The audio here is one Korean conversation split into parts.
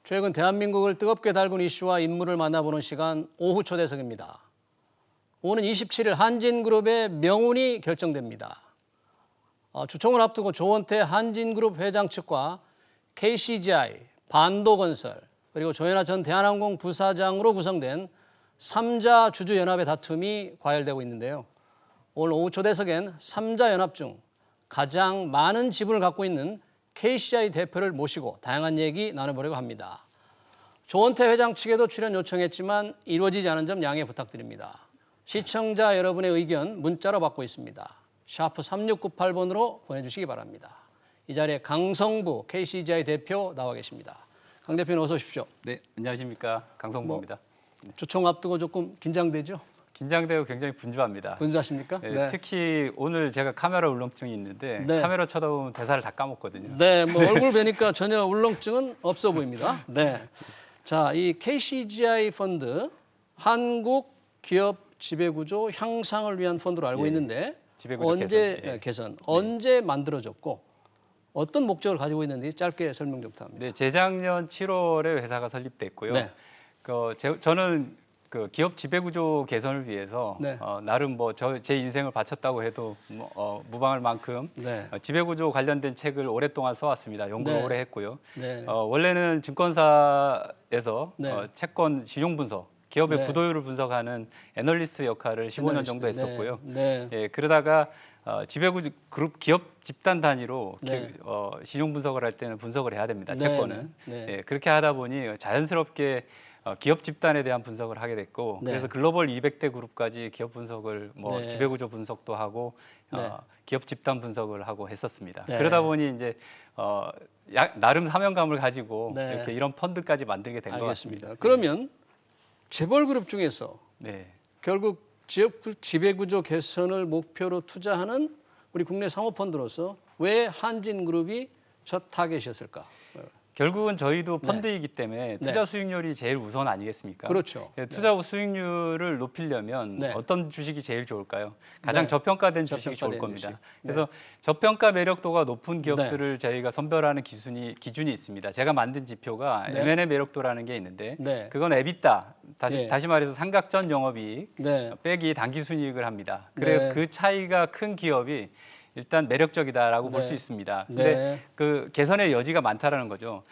최근 대한민국을 뜨겁게 달군 이슈와 인물을 만나보는 시간 오후 초대석입니다. 오는 27일 한진그룹의 명운이 결정됩니다. 주총을 앞두고 조원태 한진그룹 회장 측과 KCGI, 반도건설, 그리고 조현아 전 대한항공 부사장으로 구성된 3자 주주연합의 다툼이 과열되고 있는데요. 오늘 오후 초대석엔 3자 연합 중 가장 많은 지분을 갖고 있는 KCGI 대표를 모시고 다양한 얘기 나눠보려고 합니다. 조원태 회장 측에도 출연 요청했지만 이루어지지 않은 점 양해 부탁드립니다. 시청자 여러분의 의견 문자로 받고 있습니다. 샤프 3698번으로 보내주시기 바랍니다. 이 자리에 강성부 KCGI 대표 나와 계십니다. 강 대표님 어서 오십시오. 네, 안녕하십니까. 강성부입니다. 주총 앞두고 조금 긴장되죠? 긴장되고 굉장히 분주합니다. 분주하십니까? 네. 특히 오늘 제가 카메라 울렁증이 있는데 네. 카메라 쳐다보면 대사를 다 까먹거든요. 네, 뭐 얼굴 뵈니까 전혀 울렁증은 없어 보입니다. 네, 자, 이 KCGI 펀드 한국 기업 지배구조 향상을 위한 펀드로 알고 예, 있는데 지배구조 언제 개선, 예. 언제 만들어졌고 어떤 목적을 가지고 있는지 짧게 설명 좀 부탁합니다. 네, 재작년 7월에 회사가 설립됐고요. 네. 저는 그 기업 지배구조 개선을 위해서 네. 나름 뭐 제 인생을 바쳤다고 해도 무방할 만큼 네. 지배구조 관련된 책을 오랫동안 써왔습니다. 연구를 네. 오래 했고요. 네. 원래는 증권사에서 네. 채권 시종 분석, 기업의 네. 부도율을 분석하는 애널리스트 역할을 15년 정도 했었고요. 네. 예, 그러다가 지배구조 그룹 기업 집단 단위로 네. 시종 분석을 할 때는 분석을 해야 됩니다. 네. 채권은. 네. 예, 그렇게 하다 보니 자연스럽게 기업 집단에 대한 분석을 하게 됐고 네. 그래서 글로벌 200대 그룹까지 기업 분석을 네. 지배구조 분석도 하고 네. 기업 집단 분석을 하고 했었습니다. 네. 그러다 보니 이제 나름 사명감을 가지고 네. 이렇게 이런 펀드까지 만들게 된 것 같습니다. 알겠습니다. 그러면 재벌그룹 중에서 네. 결국 지배구조 개선을 목표로 투자하는 우리 국내 사모펀드로서 왜 한진그룹이 첫 타겟이었을까? 결국은 저희도 펀드이기 때문에 투자 네. 수익률이 제일 우선 아니겠습니까? 그렇죠. 투자 수익률을 높이려면 네. 어떤 주식이 제일 좋을까요? 가장 네. 저평가된 주식이 좋을 저평가된 겁니다. 주식. 네. 그래서 저평가 매력도가 높은 기업들을 저희가 선별하는 기준이 있습니다. 제가 만든 지표가 네. M&A 매력도라는 게 있는데 네. 그건 EBITDA, 네. 다시 말해서 삼각전 영업이익 네. 빼기 당기순이익을 합니다. 그래서 네. 그 차이가 큰 기업이 일단 매력적이다라고 볼 네. 수 있습니다. 근데 네. 그 개선의 여지가 많다라는 거죠.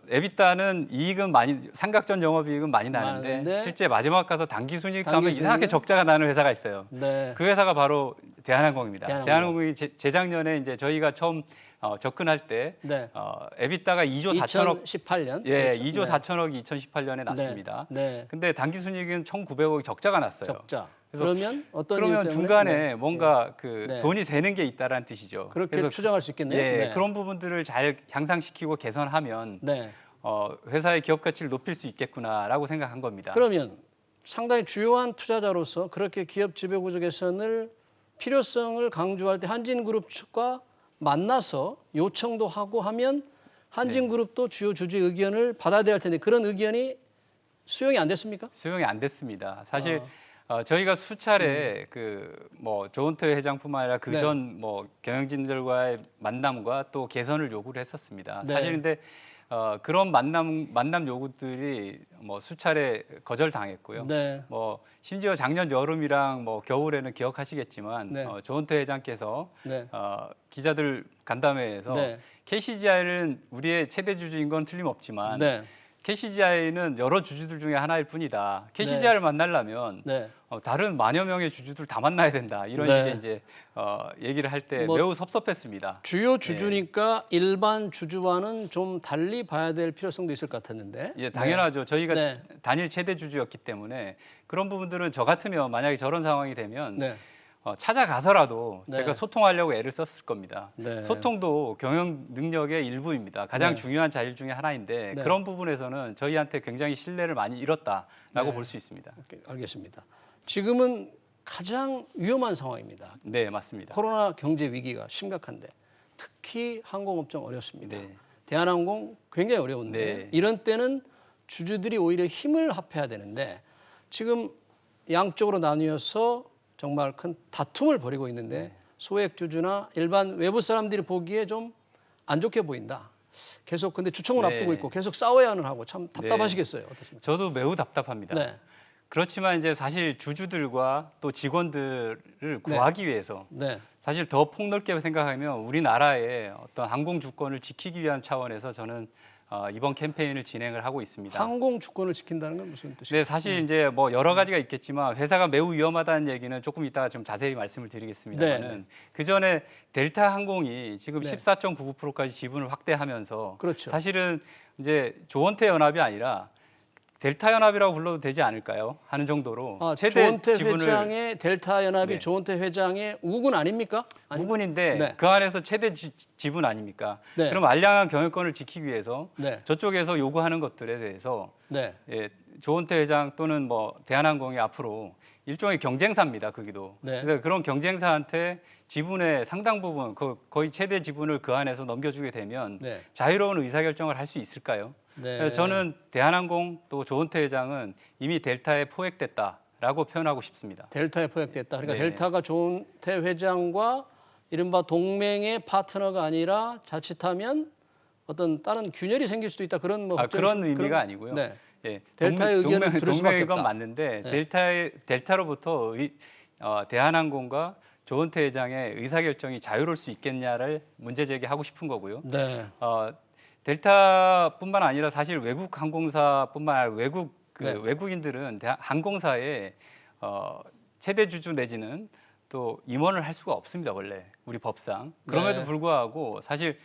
에비타는 이익은 삼각전 영업이익은 많이 나는데 많은데 실제 마지막 가서 당기순이익 하면 당기순이익은? 이상하게 적자가 나는 회사가 있어요. 네. 그 회사가 바로 대한항공입니다. 대한항공. 대한항공이 재작년에 이제 저희가 처음 접근할 때 네. 에비타가 2조 4천억 2018년. 예, 그렇죠. 2조 네. 4천억이 2018년에 났습니다. 네. 근데 당기순이익은 1,900억이 적자가 났어요. 적자. 그래서 그러면 어떤 이유 그러면 때문에? 중간에 네. 뭔가 네. 돈이 새는 게 있다라는 뜻이죠. 그렇게 그래서 추정할 수 있겠네요. 예, 네. 그런 부분들을 잘 향상시키고 개선하면 네. 회사의 기업 가치를 높일 수 있겠구나라고 생각한 겁니다. 그러면 상당히 주요한 투자자로서 그렇게 기업 지배구조 개선을 필요성을 강조할 때 한진그룹 측과 만나서 요청도 하고 하면 한진그룹도 주요 주주의 의견을 받아야 될 텐데 그런 의견이 수용이 안 됐습니까? 수용이 안 됐습니다. 사실 저희가 수차례 조원태 회장뿐만 아니라 네. 그전 경영진들과의 만남과 또 개선을 요구를 했었습니다. 네. 사실 근데 그런 만남 요구들이 수차례 거절당했고요. 네. 심지어 작년 여름이랑 겨울에는 기억하시겠지만 네. 조원태 회장께서 네. 기자들 간담회에서 네. KCGI는 우리의 최대 주주인 건 틀림없지만 네. KCGI는 여러 주주들 중에 하나일 뿐이다. KCGI를 만나려면 네. 다른 만여 명의 주주들 다 만나야 된다. 이런 네. 식의 이제 얘기를 할 때 뭐 매우 섭섭했습니다. 주요 주주니까 일반 주주와는 좀 달리 봐야 될 필요성도 있을 것 같았는데. 예, 당연하죠. 저희가 네. 단일 최대 주주였기 때문에 그런 부분들은 저 같으면 만약에 저런 상황이 되면 네. 찾아가서라도 네. 제가 소통하려고 애를 썼을 겁니다. 네. 소통도 경영 능력의 일부입니다. 가장 네. 중요한 자질 중에 하나인데 네. 그런 부분에서는 저희한테 굉장히 신뢰를 많이 잃었다라고 네. 볼 수 있습니다. 오케이, 알겠습니다. 지금은 가장 위험한 상황입니다. 네, 맞습니다. 코로나 경제 위기가 심각한데 특히 항공업종 어렵습니다. 네. 대한항공 굉장히 어려운데 네. 이런 때는 주주들이 오히려 힘을 합해야 되는데 지금 양쪽으로 나뉘어서 정말 큰 다툼을 벌이고 있는데 소액 주주나 일반 외부 사람들이 보기에 좀 안 좋게 보인다. 계속 근데 주총을 네. 앞두고 있고 계속 싸워야는 하고 참 답답하시겠어요. 어떻습니까? 저도 매우 답답합니다. 네. 그렇지만 이제 사실 주주들과 또 직원들을 구하기 위해서 네. 사실 더 폭넓게 생각하면 우리나라의 어떤 항공 주권을 지키기 위한 차원에서 저는 이번 캠페인을 진행을 하고 있습니다. 항공 주권을 지킨다는 건 무슨 뜻이에요? 네, 사실 이제 뭐 여러 가지가 있겠지만 회사가 매우 위험하다는 얘기는 조금 이따가 좀 자세히 말씀을 드리겠습니다만은 네, 네. 그 전에 델타 항공이 지금 네. 14.99%까지 지분을 확대하면서 그렇죠. 사실은 이제 조원태 연합이 아니라 델타 연합이라고 불러도 되지 않을까요? 하는 정도로 최대 조원태 지분을 회장의 델타 연합이 네. 조원태 회장의 우군 아닙니까? 부분인데 네. 그 안에서 최대 지분 아닙니까? 네. 그럼 알량한 경영권을 지키기 위해서 네. 저쪽에서 요구하는 것들에 대해서 네. 예, 조원태 회장 또는 뭐 대한항공이 앞으로 일종의 경쟁사입니다. 거기도. 네. 그래서 그런 경쟁사한테 지분의 상당 부분, 거의 최대 지분을 그 안에서 넘겨주게 되면 네. 자유로운 의사결정을 할 수 있을까요? 네. 그래서 저는 대한항공 또 조원태 회장은 이미 델타에 포획됐다라고 표현하고 싶습니다. 델타에 포획됐다. 그러니까 네. 델타가 조원태 회장과 이른바 동맹의 파트너가 아니라 자칫하면 어떤 다른 균열이 생길 수도 있다. 그런 뭐 그런 의미가 아니고요. 네. 예, 델타의 의견을 들을 수밖에 동맹인 건 없다. 맞는데 네. 델타로부터 대한항공과 조원태 회장의 의사결정이 자유로울 수 있겠냐를 문제 제기하고 싶은 거고요. 네. 델타뿐만 아니라 사실 외국 항공사뿐만 아니라 네. 외국인들은 항공사의 최대 주주 내지는 또 임원을 할 수가 없습니다. 원래 우리 법상. 그럼에도 네. 불구하고 사실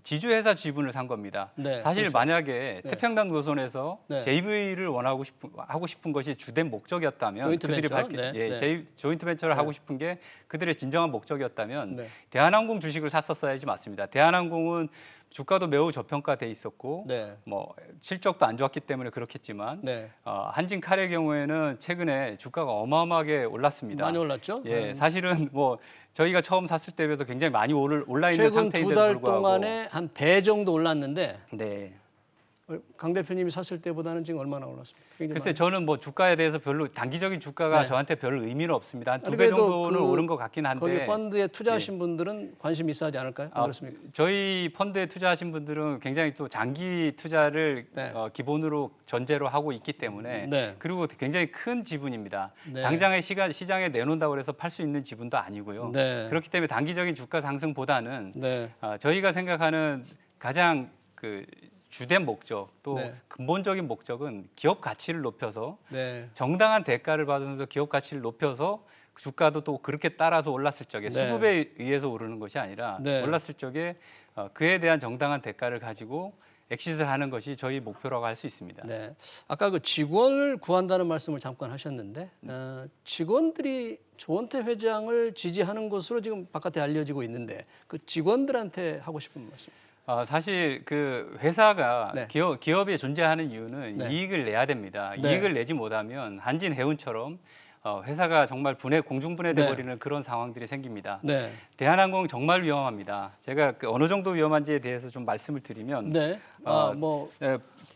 지주회사 지분을 산 겁니다. 네, 사실 그렇죠. 만약에 네. 태평양 노선에서 네. JV를 하고 싶은 것이 주된 목적이었다면 조인트 그들이 벤처? 네, 네. 조인트 벤처를 네. 하고 싶은 게 그들의 진정한 목적이었다면 네. 대한항공 주식을 샀었어야지 맞습니다. 대한항공은 주가도 매우 저평가돼 있었고 네. 뭐 실적도 안 좋았기 때문에 그렇겠지만 네. 한진칼의 경우에는 최근에 주가가 어마어마하게 올랐습니다. 많이 올랐죠? 예, 사실은 뭐 저희가 처음 샀을 때 비해서 굉장히 많이 올라 있는 최근 상태인데도 두 달 불구하고 동안에 한 배 정도 올랐는데 네. 강 대표님이 샀을 때보다는 지금 얼마나 올랐습니까? 굉장히 글쎄 많이. 저는 뭐 주가에 대해서 별로 단기적인 주가가 네. 저한테 별 의미는 없습니다. 한 두 아니, 배 그래도 정도는 그 오른 것 같긴 한데 거기 펀드에 투자하신 분들은 관심 있어 하지 않을까요? 안 그렇습니까? 저희 펀드에 투자하신 분들은 굉장히 또 장기 투자를 네. 기본으로 전제로 하고 있기 때문에 네. 그리고 굉장히 큰 지분입니다. 네. 당장의 시장에 내놓는다고 해서 팔 수 있는 지분도 아니고요. 네. 그렇기 때문에 단기적인 주가 상승보다는 네. 저희가 생각하는 가장 그 주된 목적 또 네. 근본적인 목적은 기업 가치를 높여서 네. 정당한 대가를 받으면서 기업 가치를 높여서 주가도 또 그렇게 따라서 올랐을 적에 네. 수급에 의해서 오르는 것이 아니라 네. 올랐을 적에 그에 대한 정당한 대가를 가지고 엑시트를 하는 것이 저희 목표라고 할 수 있습니다. 네. 아까 그 직원을 구한다는 말씀을 잠깐 하셨는데 직원들이 조원태 회장을 지지하는 것으로 지금 바깥에 알려지고 있는데 그 직원들한테 하고 싶은 말씀. 사실 그 회사가 네. 기업이 존재하는 이유는 네. 이익을 내야 됩니다. 네. 이익을 내지 못하면 한진해운처럼 회사가 정말 공중분해돼 네. 버리는 그런 상황들이 생깁니다. 네. 대한항공 정말 위험합니다. 제가 그 어느 정도 위험한지에 대해서 좀 말씀을 드리면 네. 뭐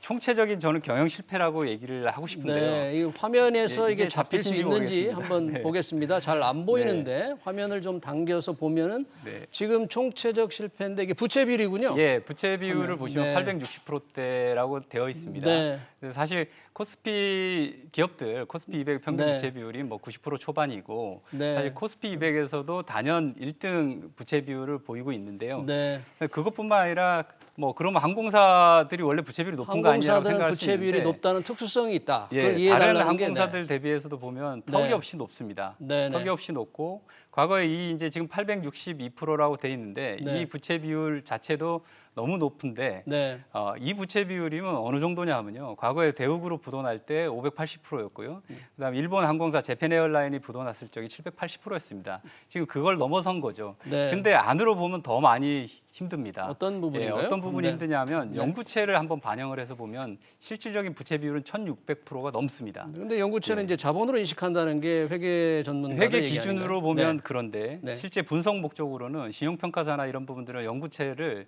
총체적인 저는 경영 실패라고 얘기를 하고 싶은데요. 네, 이 화면에서 예, 이게 이게 잡힐 수 잡히신지 있는지 모르겠습니다. 한번 네. 보겠습니다. 잘 안 보이는데 화면을 좀 당겨서 보면은 네. 지금 총체적 실패인데 이게 부채 비율이군요. 예, 부채 비율을 화면. 보시면 네. 860%대라고 되어 있습니다. 네. 그래서 사실 코스피 기업들 코스피 200 평균 네. 부채 비율이 뭐 90% 초반이고 네. 사실 코스피 200에서도 단연 1등 부채 비율을 보이고 있는데요. 네. 그것뿐만 아니라 뭐 그러면 항공사들이 원래 부채 비율이 높은 거 아니냐고 항공사들은 생각할 수 부채 비율이 있는데 높다는 특수성이 있다. 예, 그걸 다른 이해해달라는 게 항공사들 대비해서도 보면 턱이 네. 없이 높습니다. 네, 네. 턱이 없이 높고 과거에 이제 지금 862%라고 돼 있는데 네. 이 부채 비율 자체도 너무 높은데 네. 이 부채 비율이면 어느 정도냐 하면요. 과거에 대우그룹 부도날 때 580%였고요. 그다음에 일본 항공사 재팬에어라인이 부도났을 적이 780%였습니다. 지금 그걸 넘어선 거죠. 네. 근데 안으로 보면 더 많이 힘듭니다. 어떤 부분인가요? 예, 어떤 부분이 네. 힘드냐면 네. 영구채를 한번 반영을 해서 보면 실질적인 부채 비율은 1,600%가 넘습니다. 근데 영구채는 이제 자본으로 인식한다는 게 회계 전문가 회계 기준으로 보면 그런데 네. 실제 분석 목적으로는 신용평가사나 이런 부분들은 영구채를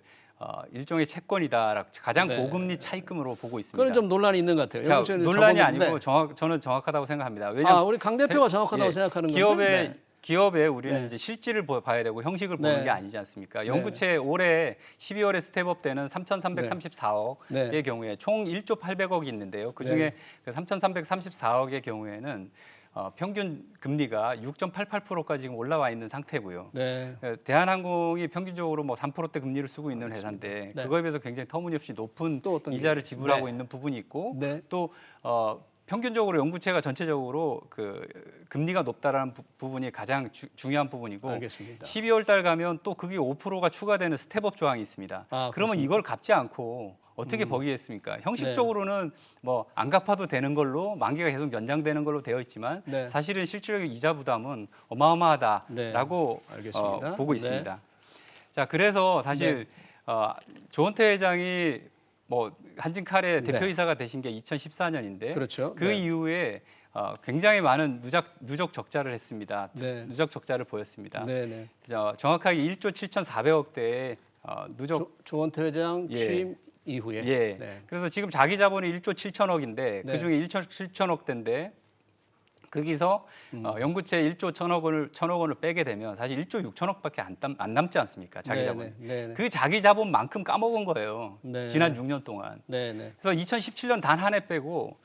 일종의 채권이다 가장 네. 고금리 차입금으로 보고 있습니다. 그건 좀 논란이 있는 것 같아요. 자, 영구채는 논란이 자본인데. 아니고 저는 정확하다고 생각합니다. 왜냐하면 우리 강 대표가 정확하다고 생각하는 건데. 기업의 기업에 우리는 네. 이제 실질을 봐야 되고 형식을 보는 네. 게 아니지 않습니까? 네. 연구체 올해 12월에 스텝업 때는 3,334억의 네. 경우에 총 1조 800억이 있는데요. 그중에 네. 그 3,334억의 경우에는 평균 금리가 6.88%까지 지금 올라와 있는 상태고요. 네. 대한항공이 평균적으로 뭐 3%대 금리를 쓰고 있는 회사인데 네. 그거에 비해서 굉장히 터무니없이 높은 또 어떤 게 이자를 있어요? 지불하고 네. 있는 부분이 있고 네. 또 평균적으로 연구체가 전체적으로 그 금리가 높다라는 부분이 가장 중요한 부분이고 알겠습니다. 12월 달 가면 또 그게 5%가 추가되는 스텝업 조항이 있습니다. 아, 그러면 그렇습니까? 이걸 갚지 않고 어떻게 버기겠습니까? 형식적으로는 뭐 안 갚아도 되는 걸로 만기가 계속 연장되는 걸로 되어 있지만 네. 사실은 실질적인 이자 부담은 어마어마하다라고 네. 알겠습니다. 보고 네. 있습니다. 자, 그래서 사실 조원태 회장이 뭐 한진칼의 네. 대표이사가 되신 게 2014년인데 그렇죠. 그 네. 이후에 굉장히 많은 누적 적자를 했습니다. 네. 누적 적자를 보였습니다. 네, 네. 정확하게 1조 7,400억대의 누적 조원태 회장 예. 취임 이후에. 예. 네. 그래서 지금 자기 자본이 1조 7천억인데 네. 그중에 1조 7천억대인데 거기서 연구체 1조 1천억 원을 빼게 되면 사실 1조 6천억밖에 안 남지 않습니까? 자기 네, 자본. 네, 네, 네. 그 자기 자본만큼 까먹은 거예요. 네. 지난 6년 동안. 네, 네. 그래서 2017년 단 한 해 빼고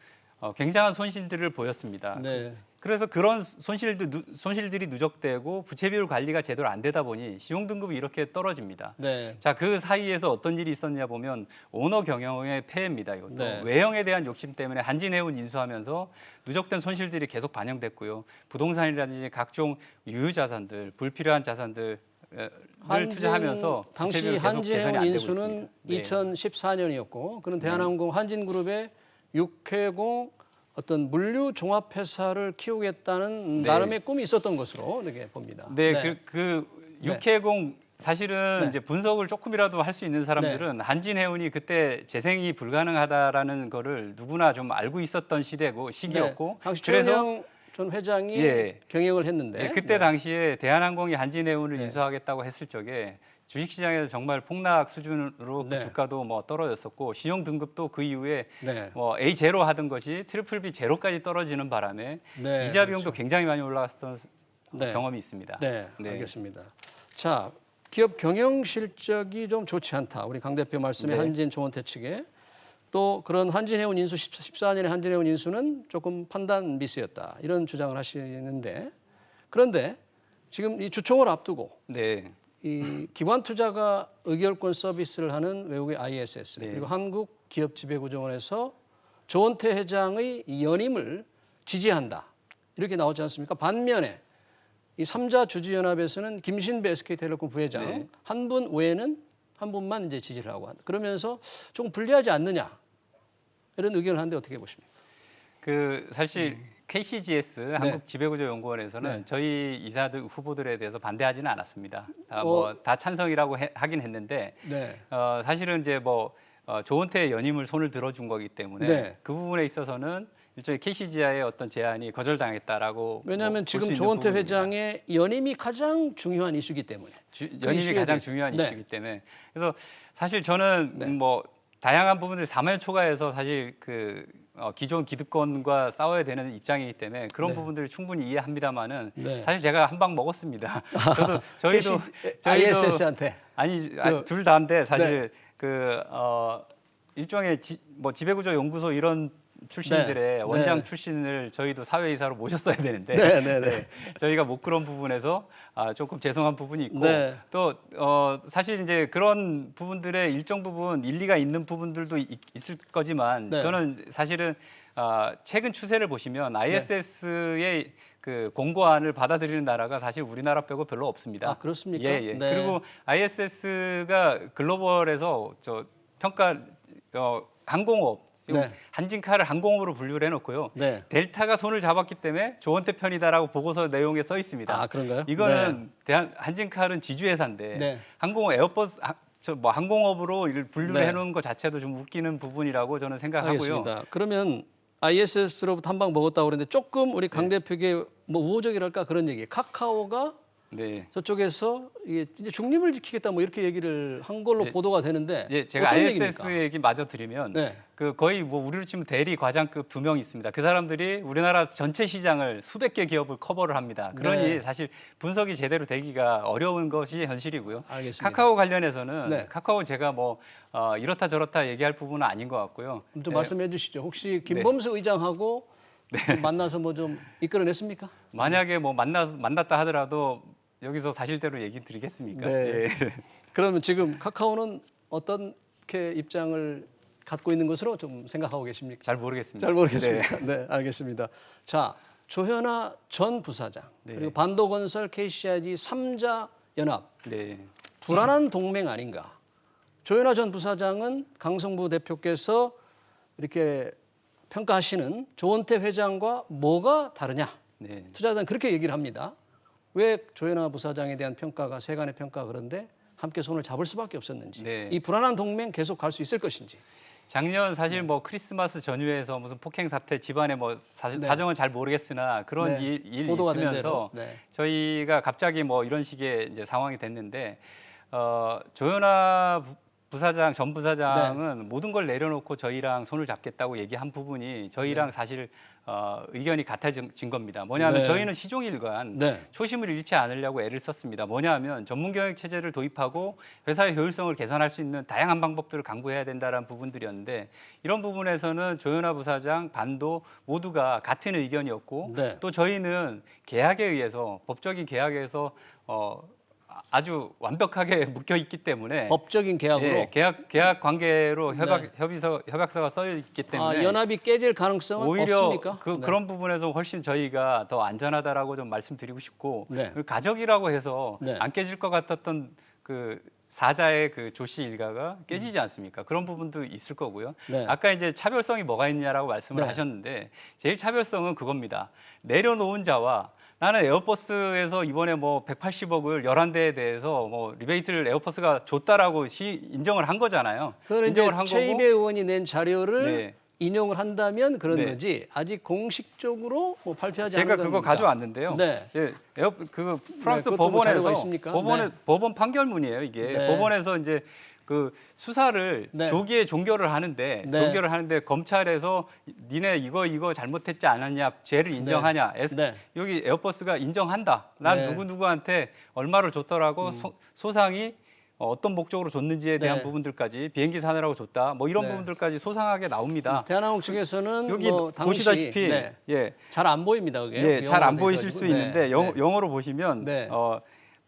굉장한 손실들을 보였습니다. 네. 그래서 그런 손실들이 누적되고 부채 비율 관리가 제대로 안 되다 보니 신용 등급이 이렇게 떨어집니다. 네. 자, 그 사이에서 어떤 일이 있었냐 보면 오너 경영의 폐해입니다. 이것도 네. 외형에 대한 욕심 때문에 한진해운 인수하면서 누적된 손실들이 계속 반영됐고요. 부동산이라든지 각종 유유자산들, 불필요한 자산들 을 투자하면서 당시 부채비율 계속 개선이 한진해운 안 되고 인수는 있습니다. 2014년이었고 그런 대한항공 한진그룹의 육해공 어떤 물류 종합회사를 키우겠다는 네. 나름의 꿈이 있었던 것으로 이렇게 봅니다. 네, 그 육해공 사실은 네. 이제 분석을 조금이라도 할 수 있는 사람들은 한진해운이 그때 재생이 불가능하다라는 거를 누구나 좀 알고 있었던 시기였고 네. 당시 그래서 최은영 전 회장이 예. 경영을 했는데 예, 그때 당시에 대한항공이 한진해운을 네. 인수하겠다고 했을 적에 주식시장에서 정말 폭락 수준으로 네. 그 주가도 뭐 떨어졌었고 신용 등급도 그 이후에 네. 뭐 A0 하던 것이 트리플 B 제로까지 떨어지는 바람에 네, 이자 비용도 그렇죠. 굉장히 많이 올라갔던 네. 경험이 있습니다. 네, 네. 알겠습니다. 자, 기업 경영 실적이 좀 좋지 않다. 우리 강 대표 말씀에 네. 한진 조원태 측에 또 그런 한진해운 인수 14년의 한진해운 인수는 조금 판단 미스였다. 이런 주장을 하시는데 그런데 지금 이 주총을 앞두고 네. 이 기관 투자가 의결권 서비스를 하는 외국의 ISS 네. 그리고 한국 기업 지배구조원에서 조원태 회장의 이 연임을 지지한다. 이렇게 나오지 않습니까? 반면에 이 3자 주주연합에서는 김신배 SK텔레콤 부회장 네. 한 분 외에는 한 분만 이제 지지를 하고 한다. 그러면서 조금 불리하지 않느냐 이런 의견을 하는데 어떻게 보십니까? 그 사실 KCGS 한국지배구조연구원에서는 네. 저희 이사들 후보들에 대해서 반대하지는 않았습니다. 어. 뭐 다 찬성이라고 하긴 했는데 네. 사실은 이제 뭐 조원태 연임을 손을 들어준 거기 때문에 네. 그 부분에 있어서는 일종의 KCGI의 어떤 제안이 거절당했다라고 왜냐하면 뭐 지금 볼수 있는 조원태 부분입니다. 회장의 연임이 가장 중요한 이슈이기 때문에 연임이 이슈에 가장 대해서. 중요한 네. 이슈이기 때문에 그래서 사실 저는 네. 뭐 다양한 부분들 사면 초과해서 사실 그 기존 기득권과 싸워야 되는 입장이기 때문에 그런 네. 부분들을 충분히 이해합니다만은 네. 사실 제가 한 방 먹었습니다. 저희도 ISS한테 아니 그- 둘 다인데 사실 그 일종의 지배구조 연구소 이런 출신들의 네. 원장 네. 출신을 저희도 사회이사로 모셨어야 되는데 네, 네, 네. 저희가 못 그런 부분에서 조금 죄송한 부분이 있고 네. 또 사실 이제 그런 부분들의 일정 부분 일리가 있는 부분들도 있을 거지만 네. 저는 사실은 최근 추세를 보시면 ISS의 그 공고안을 받아들이는 나라가 사실 우리나라 빼고 별로 없습니다. 아, 그렇습니까? 예, 예. 네. 그리고 ISS가 글로벌에서 평가 항공업 지금 네. 한진카를 항공업으로 분류를 해놓고요. 네. 델타가 손을 잡았기 때문에 조원태 편이다라고 보고서 내용에 써 있습니다. 아, 그런가요? 이거는 한진칼은 지주회사인데 네. 항공업 에어버스 항공업으로 분류를 네. 해놓은 것 자체도 좀 웃기는 부분이라고 저는 생각하고요. 알겠습니다. 그러면 ISS로부터 한 방 먹었다고 그랬는데 조금 우리 강 대표에게 뭐 우호적이랄까 그런 얘기. 카카오가 네. 저쪽에서 이게 이제 중립을 지키겠다 뭐 이렇게 얘기를 한 걸로 네. 보도가 되는데 예, 제가 어떤 ISS 얘기입니까? 얘기 마저 드리면 네. 그 거의 뭐 우리로 치면 대리 과장급 2명 있습니다. 그 사람들이 우리나라 전체 시장을 수백 개 기업을 커버를 합니다. 그러니 네. 사실 분석이 제대로 되기가 어려운 것이 현실이고요. 알겠습니다. 카카오 관련해서는 네. 카카오 제가 뭐 이렇다 저렇다 얘기할 부분은 아닌 것 같고요. 좀 예, 말씀해 주시죠. 혹시 김범수 의장하고 좀 만나서 뭐 좀 이끌어냈습니까? 만약에 뭐 만났다 하더라도 여기서 사실대로 얘기 드리겠습니까? 네. 예. 그러면 지금 카카오는 어떻게 입장을 갖고 있는 것으로 좀 생각하고 계십니까? 잘 모르겠습니다. 잘 모르겠습니다. 네, 알겠습니다. 자, 조현아 전 부사장 네. 그리고 반도건설 KCIG 3자 연합 네. 불안한 동맹 아닌가? 조현아 전 부사장은 강성부 대표께서 이렇게 평가하시는 조원태 회장과 뭐가 다르냐? 네. 투자자는 그렇게 얘기를 합니다. 왜 조현아 부사장에 대한 평가가 세간의 평가 그런데 함께 손을 잡을 수밖에 없었는지 네. 이 불안한 동맹 계속 갈 수 있을 것인지. 작년 사실 뭐 크리스마스 전후에서 무슨 폭행 사태 집안에 뭐 사정은 잘 모르겠으나 그런 네. 일 보도가 된 있으면서 대로. 네. 저희가 갑자기 뭐 이런 식의 이제 상황이 됐는데 조현아 부사장 전 부사장은 모든 걸 내려놓고 저희랑 손을 잡겠다고 얘기한 부분이 저희랑 사실 의견이 같아진 겁니다. 뭐냐하면 네. 저희는 시종일관 네. 초심을 잃지 않으려고 애를 썼습니다. 뭐냐하면 전문 경영 체제를 도입하고 회사의 효율성을 개선할 수 있는 다양한 방법들을 강구해야 된다는 부분들이었는데 이런 부분에서는 조현아 부사장, 반도 모두가 같은 의견이었고 네. 또 저희는 계약에 의해서 법적인 계약에서 아주 완벽하게 묶여 있기 때문에 법적인 계약으로 예, 계약 관계로 네. 협약서가 써 있기 때문에 연합이 깨질 가능성은 오히려 없습니까? 네. 그런 부분에서 훨씬 저희가 더 안전하다라고 좀 말씀드리고 싶고 네. 그리고 가족이라고 해서 네. 안 깨질 것 같았던 그 사자의 그 조씨 일가가 깨지지 않습니까? 그런 부분도 있을 거고요. 네. 아까 이제 차별성이 뭐가 있냐라고 말씀을 네. 하셨는데 제일 차별성은 그겁니다. 내려놓은 자와 나는 에어버스에서 이번에 뭐 180억을 11대에 대해서 뭐 리베이트를 에어버스가 줬다라고 인정을 한 거잖아요. 그거는 이제 인정을 한 최이배 의원이 낸 자료를 네. 인용을 한다면 그런 네. 거지 아직 공식적으로 뭐 발표하지 않은 제가 겁니다. 그거 가져왔는데요. 네. 예, 그 프랑스 그것도 뭐 자료가 법원에서 있습니까? 법원에 네. 법원 판결문이에요. 이게 네. 법원에서 이제 그 수사를 네. 조기에 종결을 하는데 검찰에서 니네 이거 잘못했지 않았냐 죄를 인정하냐 네. 여기 에어버스가 인정한다. 난 네. 누구누구한테 얼마를 줬더라고 소상이 어떤 목적으로 줬는지에 대한 네. 부분들까지 비행기 사느라고 줬다. 뭐 이런 네. 부분들까지 소상하게 나옵니다. 대한항공 측에서는 여기 뭐 당시 보시다시피 네. 예. 잘 안 보입니다. 그게 예, 잘 안 영어로 보이실 돼서 수 가지고. 있는데 네. 영어로 보시면 네.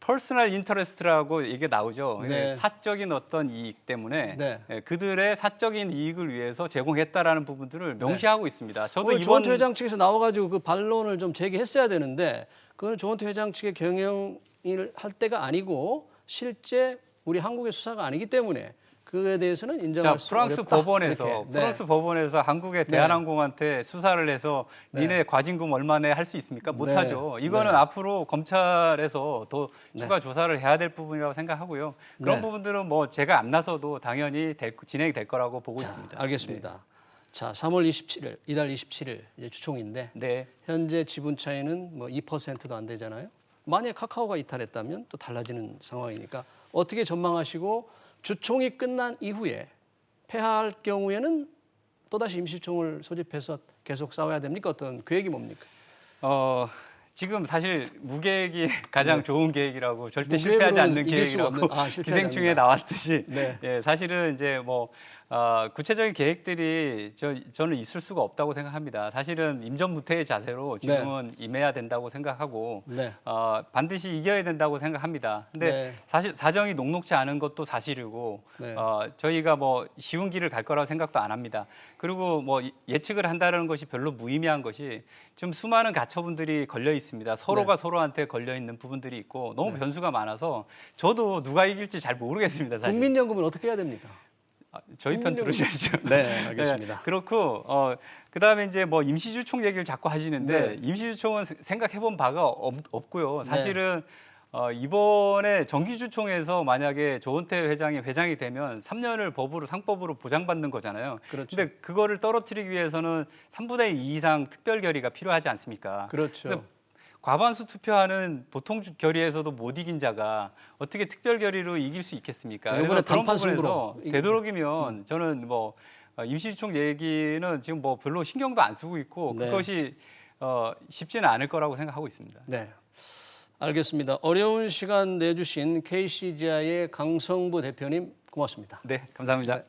퍼스널 인터레스트라고 이게 나오죠. 네. 사적인 어떤 이익 때문에 네. 그들의 사적인 이익을 위해서 제공했다라는 부분들을 명시하고 있습니다. 저도 오늘 이번 조원태 회장 측에서 나와가지고 그 반론을 좀 제기했어야 되는데 그건 조원태 회장 측의 경영을 할 때가 아니고 실제 우리 한국의 수사가 아니기 때문에 그에 대해서는 인정할 수 프랑스 어렵다. 법원에서 이렇게. 네. 프랑스 법원에서 한국의 네. 대한항공한테 수사를 해서 네. 니네 과징금 얼마내 할 수 있습니까? 못하죠. 이거는 네. 앞으로 검찰에서 더 추가 조사를 해야 될 부분이라고 생각하고요. 그런 네. 부분들은 뭐 제가 안 나서도 당연히 진행이 될 거라고 보고 있습니다. 알겠습니다. 자, 3월 27일, 이달 27일 이제 주총인데 네. 현재 지분 차이는 뭐 2%도 안 되잖아요. 만약 카카오가 이탈했다면 또 달라지는 상황이니까 어떻게 전망하시고 주총이 끝난 이후에 패할 경우에는 또다시 임시총을 소집해서 계속 싸워야 됩니까? 어떤 계획이 뭡니까? 지금 사실 무계획이 가장 좋은 계획이라고 절대 무계획으로는 실패하지 않는 이길 수가 계획이라고 없는- 실패하지 기생충에 않는다. 나왔듯이 네. 예, 사실은 이제 뭐 구체적인 계획들이 저는 있을 수가 없다고 생각합니다. 사실은 임전무태의 자세로 지금은 임해야 된다고 생각하고 네. 반드시 이겨야 된다고 생각합니다. 근데 네. 사실 사정이 녹록지 않은 것도 사실이고 네. 저희가 뭐 쉬운 길을 갈 거라고 생각도 안 합니다. 그리고 뭐 예측을 한다는 것이 별로 무의미한 것이 좀 수많은 가처분들이 걸려 있습니다. 서로가 서로한테 걸려 있는 부분들이 있고 너무 변수가 많아서 저도 누가 이길지 잘 모르겠습니다. 사실. 국민연금은 어떻게 해야 됩니까? 저희 편 들으셔야죠. 네, 알겠습니다. 네, 그렇고 그다음에 이제 뭐 임시주총 얘기를 자꾸 하시는데 네. 임시주총은 생각해본 바가 없고요. 사실은 이번에 정기주총에서 만약에 조은태 회장이 회장이 되면 3년을 상법으로 보장받는 거잖아요. 그렇죠. 근데 그거를 떨어뜨리기 위해서는 3분의 2 이상 특별 결의가 필요하지 않습니까? 그렇죠. 그래서 과반수 투표하는 보통 결의에서도 못 이긴 자가 어떻게 특별 결의로 이길 수 있겠습니까? 이번에 그래서 그런 단판 부분에서 승부로 되도록이면 저는 뭐 임시주총 얘기는 지금 뭐 별로 신경도 안 쓰고 있고 네. 그것이 쉽지는 않을 거라고 생각하고 있습니다. 네, 알겠습니다. 어려운 시간 내주신 KCGI의 강성부 대표님 고맙습니다. 네, 감사합니다.